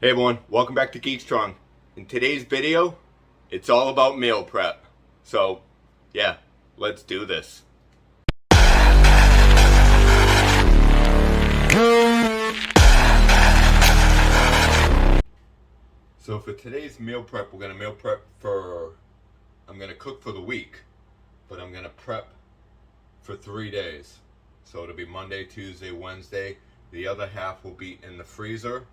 Hey everyone, welcome back to Geek. In today's video, it's all about meal prep. So, yeah, let's do this. So for today's meal prep, we're gonna I'm gonna cook for the week, but I'm gonna prep for 3 days. So it'll be Monday, Tuesday, Wednesday. The other half will be in the freezer.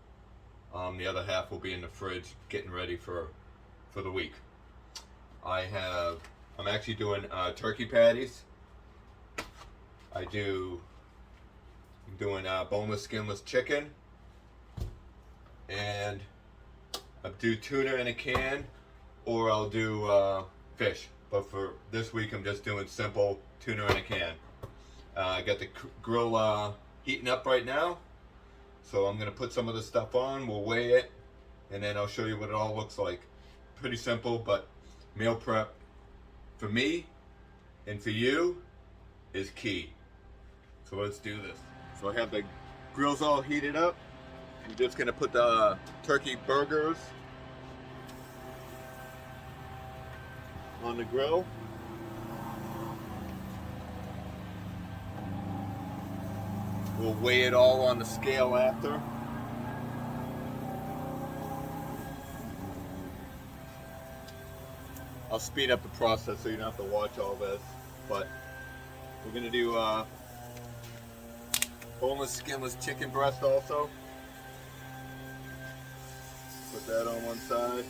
The other half will be in the fridge, getting ready for the week. I'm actually doing turkey patties. I'm doing boneless, skinless chicken, and I'll do tuna in a can, or I'll do fish. But for this week, I'm just doing simple tuna in a can. I got the grill heating up right now. So I'm going to put some of this stuff on, we'll weigh it, and then I'll show you what it all looks like. Pretty simple, but meal prep for me and for you is key. So let's do this. So I have the grills all heated up. I'm just going to put the turkey burgers on the grill. We'll weigh it all on the scale after. I'll speed up the process so you don't have to watch all this. But we're gonna do boneless, skinless chicken breast also. Put that on one side.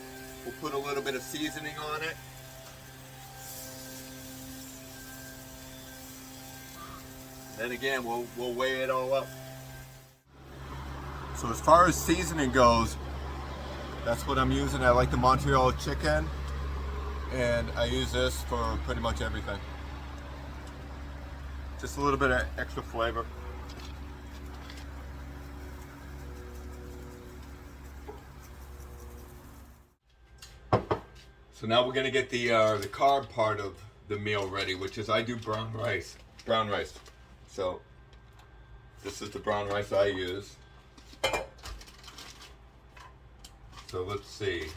We'll put a little bit of seasoning on it. Then again, we'll weigh it all up. So as far as seasoning goes, that's what I'm using. I like the Montreal chicken, and I use this for pretty much everything. Just a little bit of extra flavor. So now we're gonna get the carb part of the meal ready, which is I do brown rice. So this is the brown rice I use. So let's see.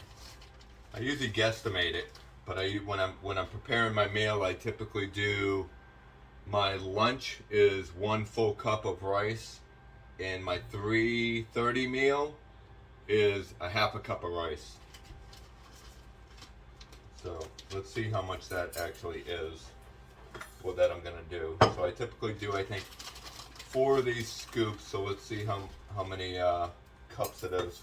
I usually guesstimate it, but when I'm preparing my meal, I typically do my lunch is 1 full cup of rice, and my 3:30 meal is a half a cup of rice. So let's see how much that actually is. What that I'm gonna do. So I typically do, I think, 4 of these scoops. So let's see how many cups it is.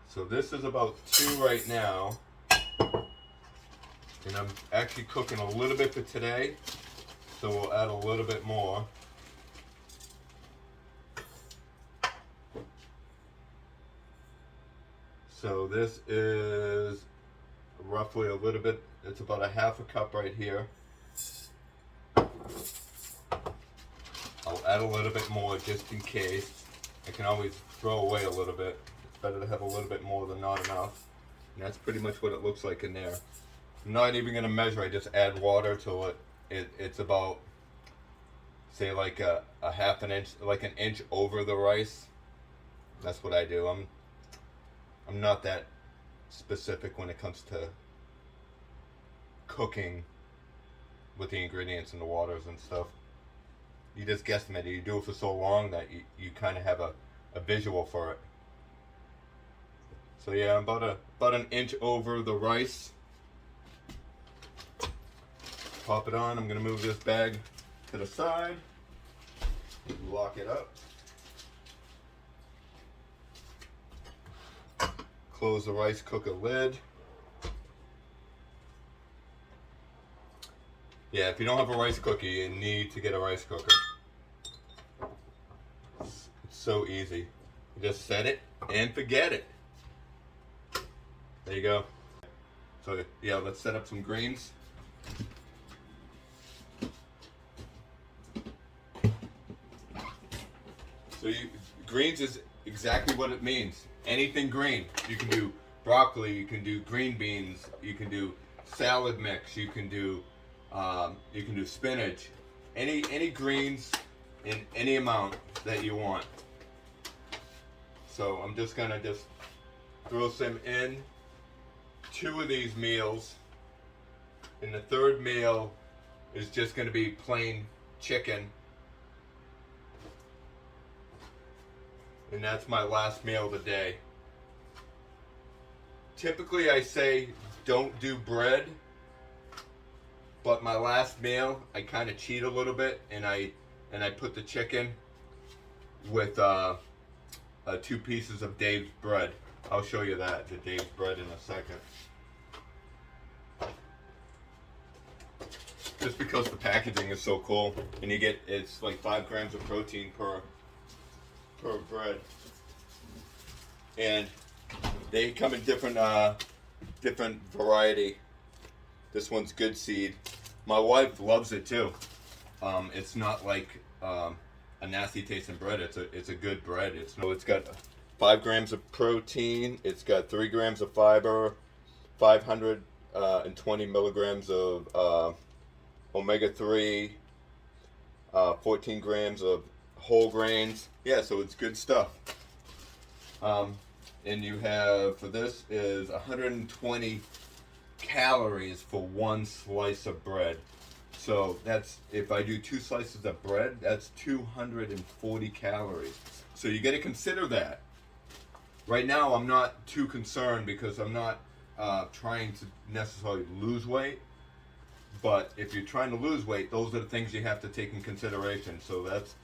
So this is about 2 right now, and I'm actually cooking a little bit for today, so we'll add a little bit more. So this is roughly a little bit, it's about a half a cup right here. I'll add a little bit more just in case. I can always throw away a little bit. It's better to have a little bit more than not enough. And that's pretty much what it looks like in there. I'm not even going to measure, I just add water to it. It's about, say, like a half an inch, like an inch over the rice. That's what I do. I'm not that specific when it comes to cooking with the ingredients and the waters and stuff. You just guesstimate it. You do it for so long that you kind of have a visual for it. So yeah, I'm about an inch over the rice. Pop it on. I'm going to move this bag to the side. Lock it up. Close the rice cooker lid. Yeah, if you don't have a rice cooker, you need to get a rice cooker. It's so easy. You just set it and forget it. There you go. So yeah, let's set up some greens. So greens is exactly what it means. Anything green. You can do broccoli, you can do green beans, you can do salad mix, you can do spinach, any greens in any amount that you want. So I'm just gonna throw some in 2 of these meals, and the third meal is just gonna be plain chicken, and that's my last meal of the day. Typically I say don't do bread, but my last meal I kind of cheat a little bit, and I put the chicken with 2 pieces of Dave's bread. I'll show you the Dave's bread in a second. Just because the packaging is so cool, and it's like 5 grams of protein per bread, and they come in different variety. This one's good seed. My wife loves it too. It's not like a nasty tasting bread. It's a good bread. It's got 5 grams of protein. It's got 3 grams of fiber, 520 milligrams of omega-3, 14 grams of whole grains. Yeah, so it's good stuff. And you have, for this, is 120 calories for 1 slice of bread. So that's, if I do 2 slices of bread, that's 240 calories. So you got to consider that. Right now, I'm not too concerned because I'm not trying to necessarily lose weight. But if you're trying to lose weight, those are the things you have to take in consideration. So that's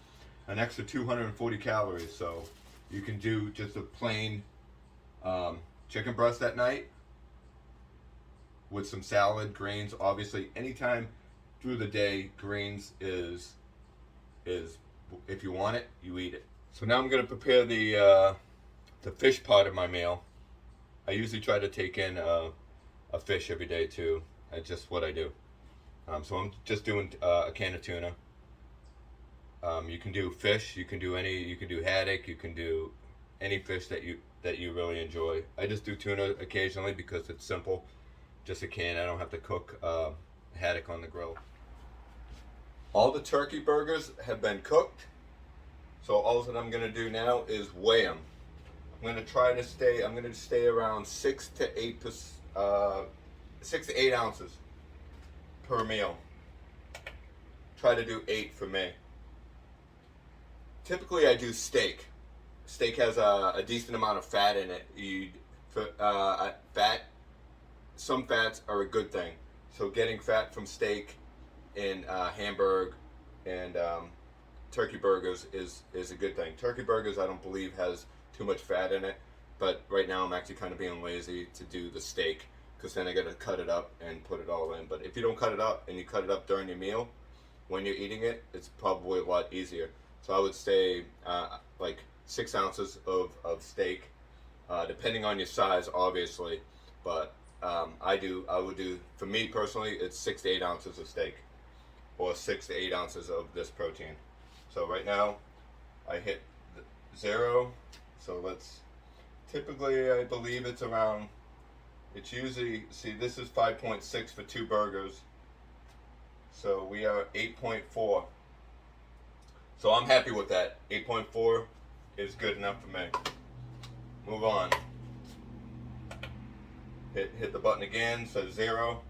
an extra 240 calories. So you can do just a plain chicken breast at night with some salad, greens. Obviously, anytime through the day, greens is if you want it, you eat it. So now I'm going to prepare the fish part of my meal. I usually try to take in a fish every day too. That's just what I do. So I'm just doing a can of tuna. You can do fish. You can do haddock. You can do any fish that you really enjoy. I just do tuna occasionally because it's simple. Just a can. I don't have to cook haddock on the grill. All the turkey burgers have been cooked. So all that I'm going to do now is weigh them. I'm going to stay around 6 to 8 ounces per meal. Try to do 8 for me. Typically I do steak. Steak has a decent amount of fat in it. Some fats are a good thing. So getting fat from steak in hamburger and turkey burgers is a good thing. Turkey burgers I don't believe has too much fat in it, but right now I'm actually kind of being lazy to do the steak because then I got to cut it up and put it all in. But if you don't cut it up and you cut it up during your meal, when you're eating it, it's probably a lot easier. So I would say like 6 ounces of steak, depending on your size, obviously. But I would do, for me personally, it's 6 to 8 ounces of steak, or 6 to 8 ounces of this protein. So right now, I hit 0. So typically I believe it's usually, see, this is 5.6 for 2 burgers. So we are 8.4. So I'm happy with that. 8.4 is good enough for me. Move on. Hit the button again, so 0.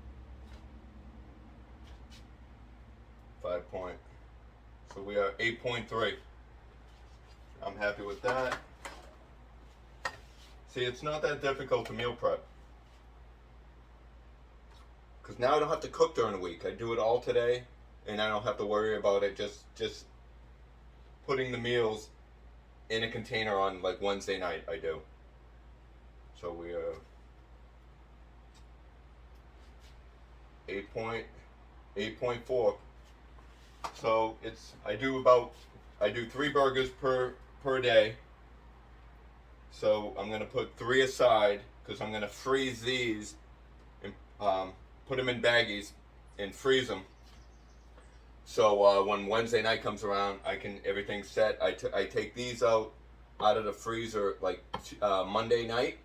5 point. So we are 8.3. I'm happy with that. See, it's not that difficult to meal prep. Because now I don't have to cook during the week. I do it all today, and I don't have to worry about it. Just putting the meals in a container on like Wednesday night, I do. So we are 8.4. So I do 3 burgers per day. So I'm gonna put 3 aside because I'm gonna freeze these and put them in baggies and freeze them. So when Wednesday night comes around, everything's set. I take these out of the freezer like Monday night.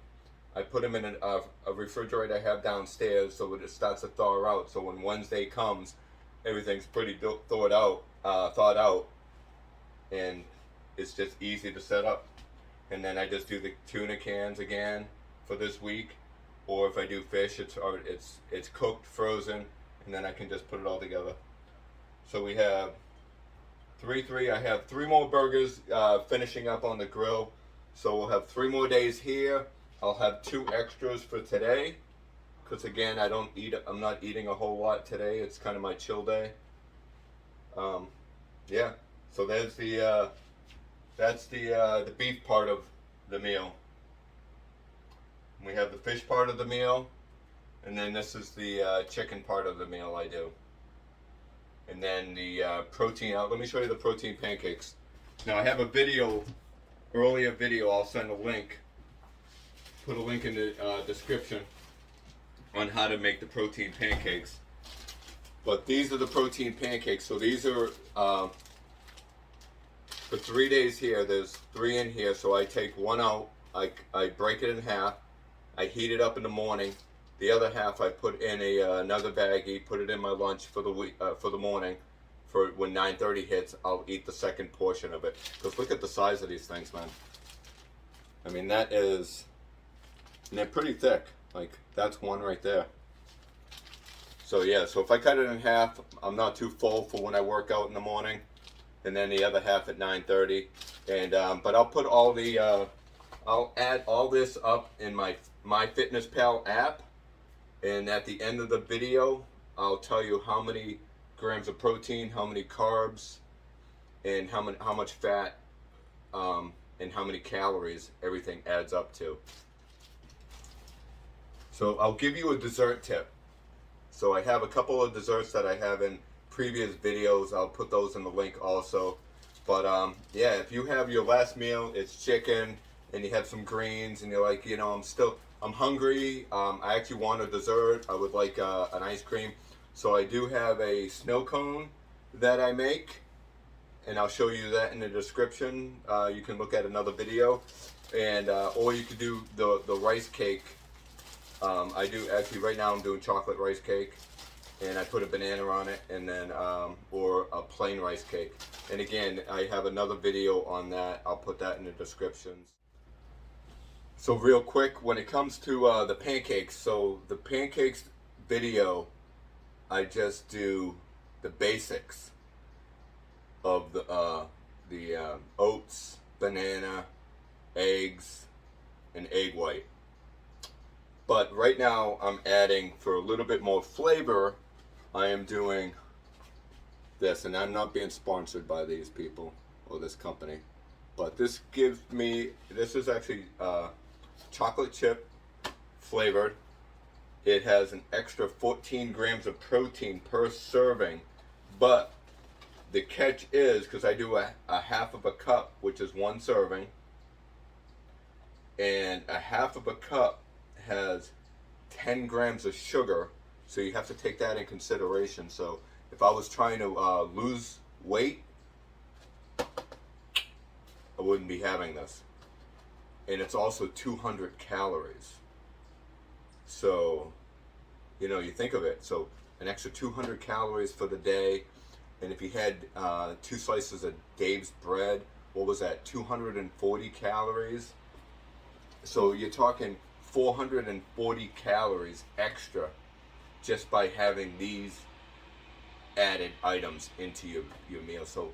I put them in a refrigerator I have downstairs so it starts to thaw out. So when Wednesday comes, everything's pretty thawed out, and it's just easy to set up. And then I just do the tuna cans again for this week, or if I do fish, it's cooked, frozen, and then I can just put it all together. So we have three. I have 3 more burgers finishing up on the grill. So we'll have 3 more days here. I'll have 2 extras for today, because again, I'm not eating a whole lot today. It's kind of my chill day. Yeah. So there's that's the beef part of the meal. We have the fish part of the meal, and then this is the chicken part of the meal I do. And then the protein. Let me show you the protein pancakes. Now I have a earlier video. I'll send a link. Put a link in the description on how to make the protein pancakes. But these are the protein pancakes. So these are for 3 days here. There's 3 in here. So I take 1 out. I break it in half. I heat it up in the morning. The other half I put in another baggie. Put it in my lunch for the morning. For when 9:30 hits, I'll eat the second portion of it. Because look at the size of these things, man. I mean, that is. And they're pretty thick. Like, that's one right there. So yeah, so if I cut it in half, I'm not too full for when I work out in the morning. And then the other half at 9:30. And but I'll put all the I'll add all this up in my MyFitnessPal app. And at the end of the video, I'll tell you how many grams of protein, how many carbs, and how much fat, and how many calories everything adds up to. So I'll give you a dessert tip. So I have a couple of desserts that I have in previous videos. I'll put those in the link also. But yeah, if you have your last meal, it's chicken, and you have some greens, and you're like, I'm hungry. I actually want a dessert. I would like an ice cream. So I do have a snow cone that I make, and I'll show you that in the description. You can look at another video, and or you could do the rice cake. I do actually right now. I'm doing chocolate rice cake, and I put a banana on it, and then or a plain rice cake. And again, I have another video on that. I'll put that in the descriptions. So real quick, when it comes to the pancakes, so the pancakes video, I just do the basics of the oats, banana, eggs, and egg white. But right now I'm adding, for a little bit more flavor, I am doing this, and I'm not being sponsored by these people or this company, but this is actually chocolate chip flavored. It has an extra 14 grams of protein per serving, but the catch is, because I do a half of a cup, which is 1 serving, and a half of a cup has 10 grams of sugar, so you have to take that in consideration. So if I was trying to lose weight, I wouldn't be having this. And it's also 200 calories. So, you think of it. So an extra 200 calories for the day. And if you had 2 slices of Dave's bread, what was that? 240 calories. So you're talking 440 calories extra just by having these added items into your meal. So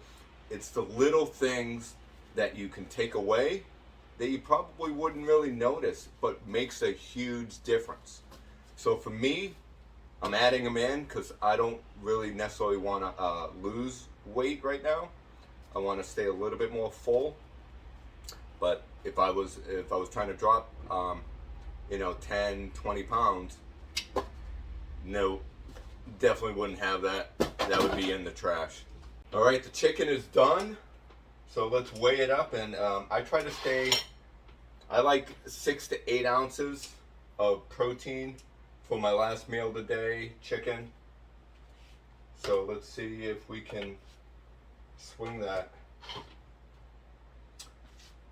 it's the little things that you can take away that you probably wouldn't really notice, but makes a huge difference. So for me, I'm adding them in because I don't really necessarily want to lose weight right now. I want to stay a little bit more full. But if I was trying to drop 10, 20 pounds, no, definitely wouldn't have that. That would be in the trash. All right, the chicken is done. So let's weigh it up, and I like 6 to 8 ounces of protein for my last meal today, chicken. So let's see if we can swing that.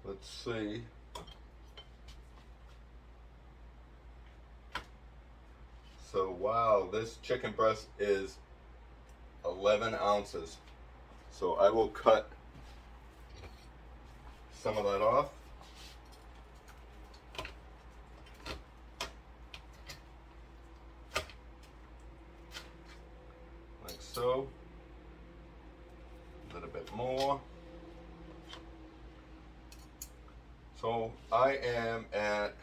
Let's see. So wow, this chicken breast is 11 ounces. So I will cut some of that off. Like so. A little bit more. So I am at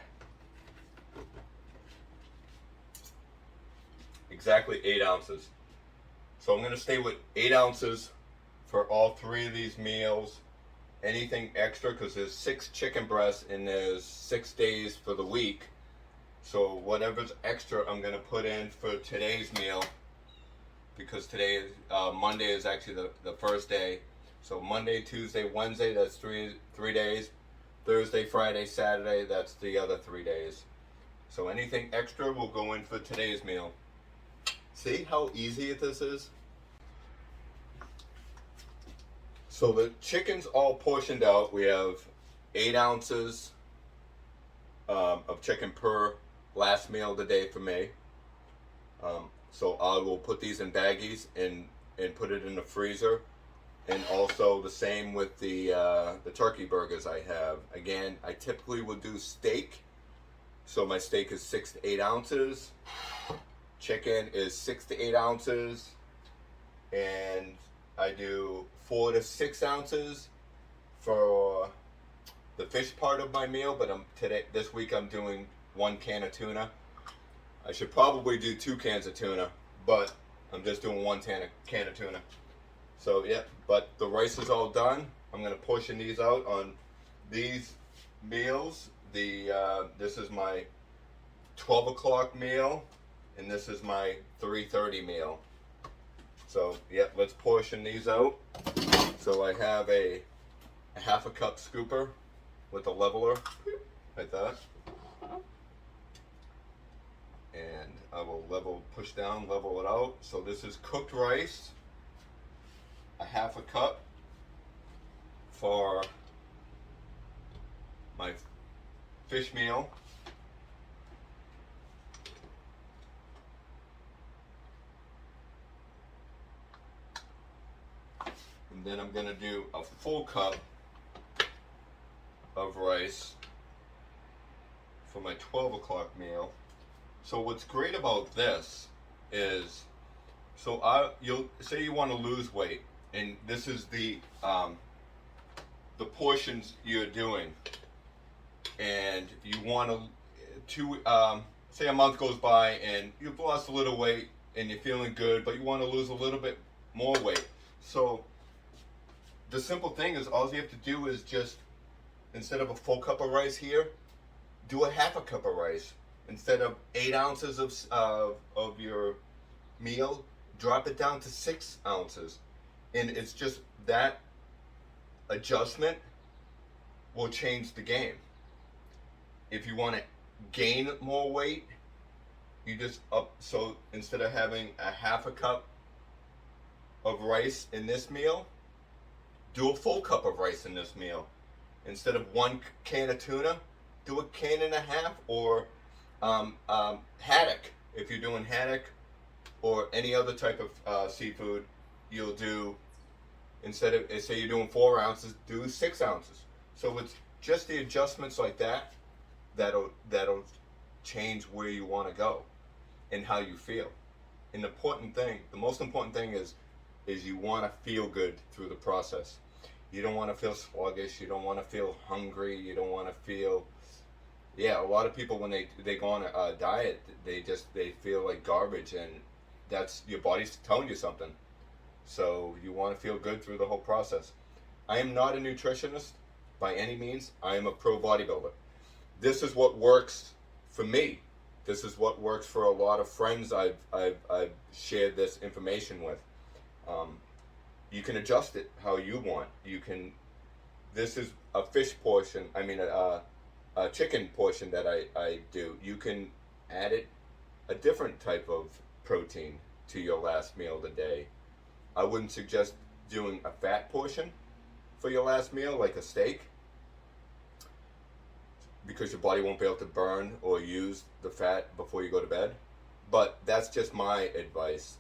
exactly 8 ounces. So I'm going to stay with 8 ounces for all 3 of these meals. Anything extra, because there's 6 chicken breasts and there's 6 days for the week. So whatever's extra I'm going to put in for today's meal, because today is Monday is actually the first day. So Monday, Tuesday, Wednesday, that's three days. Thursday, Friday, Saturday, that's the other 3 days. So anything extra will go in for today's meal. See how easy this is? So the chicken's all portioned out. We have 8 ounces of chicken per last meal of the day for me. So I will put these in baggies and put it in the freezer. And also the same with the turkey burgers I have. Again, I typically will do steak. So my steak is 6 to 8 ounces. Chicken is 6 to 8 ounces. And I do 4 to 6 ounces for the fish part of my meal. But this week I'm doing 1 can of tuna. I should probably do 2 cans of tuna, but I'm just doing 1 can of tuna. So yeah, but the rice is all done. I'm gonna portion these out on these meals. This is my 12 o'clock meal, and this is my 3:30 meal. So yeah, let's portion these out. So I have a half a cup scooper with a leveler, like that. And I will push down, level it out. So this is cooked rice, a half a cup for my fish meal. And then I'm going to do a full cup of rice for my 12 o'clock meal. So what's great about this is, you'll say you want to lose weight, and this is the portions you're doing, and you want to say a month goes by and you've lost a little weight and you're feeling good, but you want to lose a little bit more weight. So the simple thing is, all you have to do is just, instead of a full cup of rice here, do a half a cup of rice. Instead of 8 ounces of your meal, drop it down to 6 ounces. And it's just that adjustment will change the game. If you want to gain more weight, you just so instead of having a half a cup of rice in this meal, do a full cup of rice in this meal. Instead of 1 can of tuna, do a can and a half, or haddock. If you're doing haddock or any other type of seafood, you'll do, instead of, say you're doing 4 ounces, do 6 ounces. So it's just the adjustments like that that'll change where you want to go and how you feel. And the most important thing is you want to feel good through the process. You don't want to feel sluggish. You don't want to feel hungry. You don't want to feel, a lot of people when they go on a diet, they feel like garbage, and that's your body's telling you something. So you want to feel good through the whole process. I am not a nutritionist by any means. I am a pro bodybuilder. This is what works for me. This is what works for a lot of friends I've shared this information with. You can adjust it how you want. This is a fish portion, a chicken portion that I do. You can add a different type of protein to your last meal of the day. I wouldn't suggest doing a fat portion for your last meal, like a steak, because your body won't be able to burn or use the fat before you go to bed. but that's just my advice.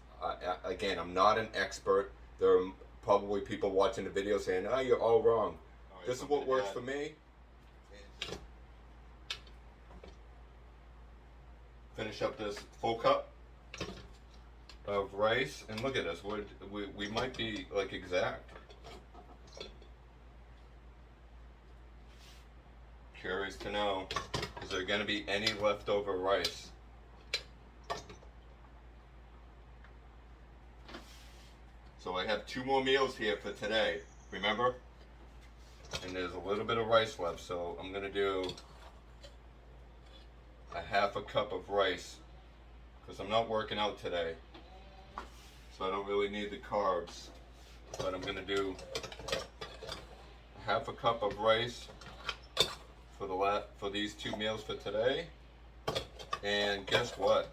Again, I'm not an expert. There are probably people watching the video saying, "Oh, you're all wrong." This is what works for me. Finish up this full cup of rice, and look at this. We might be like exact. Curious to know, is there going to be any leftover rice? So I have 2 more meals here for today, remember? And there's a little bit of rice left, so I'm going to do a half a cup of rice because I'm not working out today. So I don't really need the carbs. But I'm going to do a half a cup of rice for these 2 meals for today. And guess what?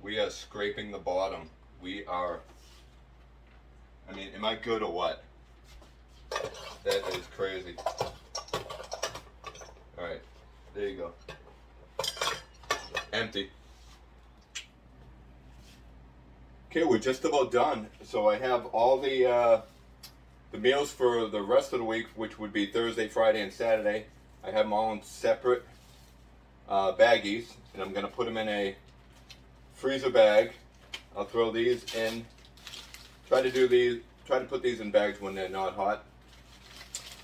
We are scraping the bottom. We are, I mean, am I good or what? That is crazy. Alright, there you go. Empty. Okay, we're just about done. So I have all the meals for the rest of the week, which would be Thursday, Friday, and Saturday. I have them all in separate baggies, and I'm going to put them in a freezer bag. I'll throw these in. Try to put these in bags when they're not hot.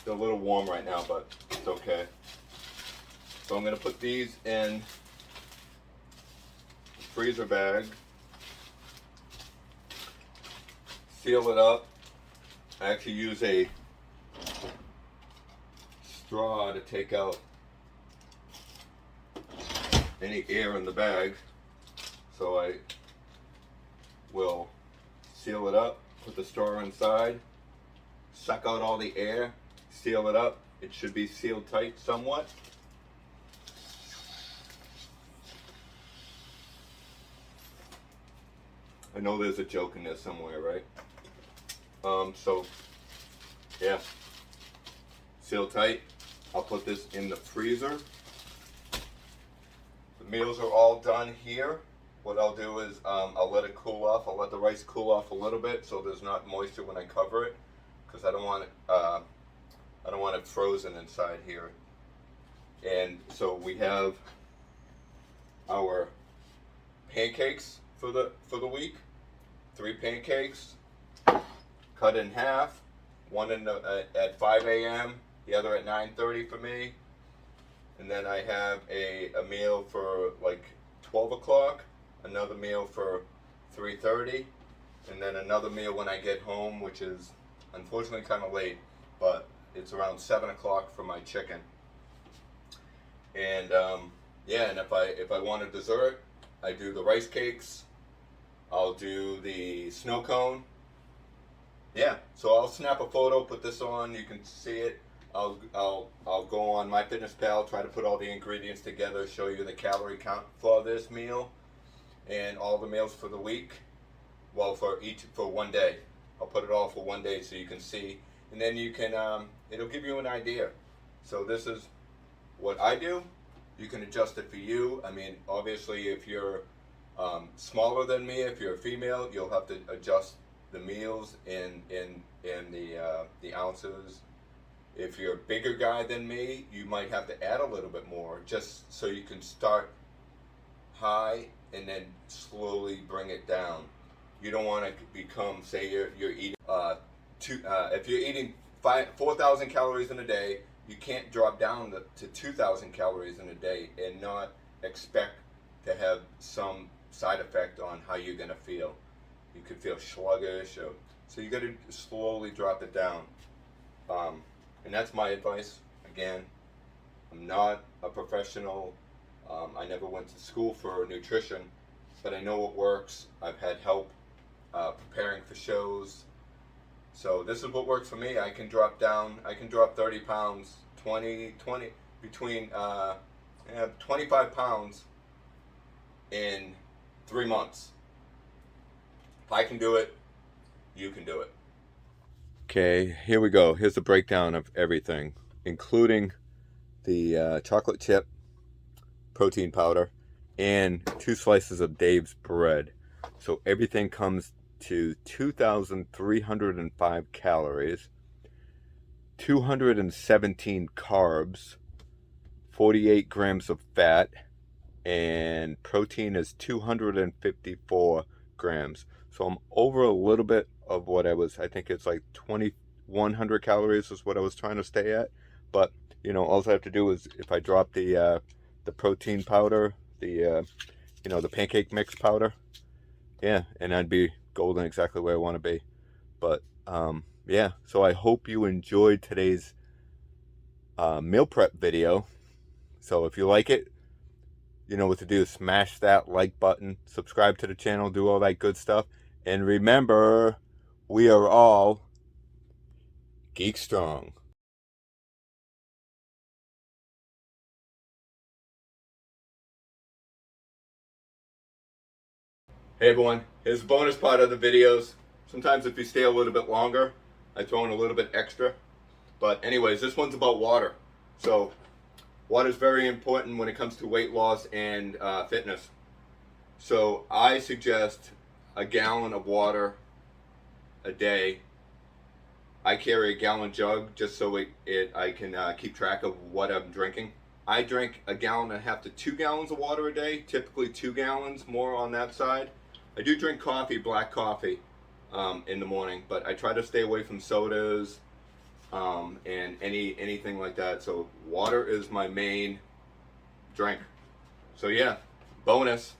They're a little warm right now, but it's okay. So I'm going to put these in the freezer bag. Seal it up. I actually use a straw to take out any air in the bag. So I will seal it up, put the straw inside, suck out all the air, seal it up. It should be sealed tight somewhat. I know there's a joke in there somewhere, right? So yeah, seal tight. I'll put this in the freezer. The meals are all done here. What I'll do is I'll let it cool off. I'll let the rice cool off a little bit so there's not moisture when I cover it, because I don't want it frozen inside here. And so we have our pancakes for the week. 3 pancakes, cut in half. One at 5 a.m., the other at 9:30 for me. And then I have a meal for like 12 o'clock, another meal for 3:30, and then another meal when I get home, which is unfortunately kind of late, but it's around 7 o'clock for my chicken. And yeah, and if I want a dessert, I do the rice cakes. I'll do the snow cone. Yeah, so I'll snap a photo, put this on, you can see it. I'll go on MyFitnessPal, try to put all the ingredients together, show you the calorie count for this meal and all the meals for the week. Well, for one day. I'll put it all for one day so you can see, and then you can it'll give you an idea. So this is what I do. You can adjust it for you. I mean, obviously, if you're smaller than me, if you're a female, you'll have to adjust the meals in the ounces. If you're a bigger guy than me, you might have to add a little bit more, just so you can start high and then slowly bring it down. You don't want to become, say you're eating if you're eating 4,000 calories in a day, you can't drop down to 2,000 calories in a day and not expect to have some side effect on how you're going to feel. You could feel sluggish, so you got to slowly drop it down. And that's my advice. Again, I'm not a professional. I never went to school for nutrition, but I know what works. I've had help preparing for shows. So this is what works for me. I can drop 30 pounds, between 25 pounds in 3 months. If I can do it, you can do it. Okay, here we go. Here's the breakdown of everything, including the chocolate chip protein powder. and 2 slices of Dave's bread. So everything comes to 2,305 calories, 217 carbs, 48 grams of fat, and protein is 254 grams. So I'm over a little bit of what I think it's like 2,100 calories is what I was trying to stay at. But, you know, all I have to do is if I drop the protein powder, the pancake mix powder, yeah, and I'd be golden exactly where I want to be. But, yeah, so I hope you enjoyed today's meal prep video. So if you like it, you know what to do. Smash that like button, subscribe to the channel, do all that good stuff. And remember, we are all geek strong. Hey everyone, here's the bonus part of the videos. Sometimes if you stay a little bit longer, I throw in a little bit extra. But anyways, this one's about water. So water is very important when it comes to weight loss and fitness. So I suggest a gallon of water a day. I carry a gallon jug just so I can keep track of what I'm drinking. I drink a gallon and a half to 2 gallons of water a day, typically 2 gallons, more on that side. I do drink coffee, black coffee, in the morning, but I try to stay away from sodas and anything like that. So water is my main drink. So yeah, bonus.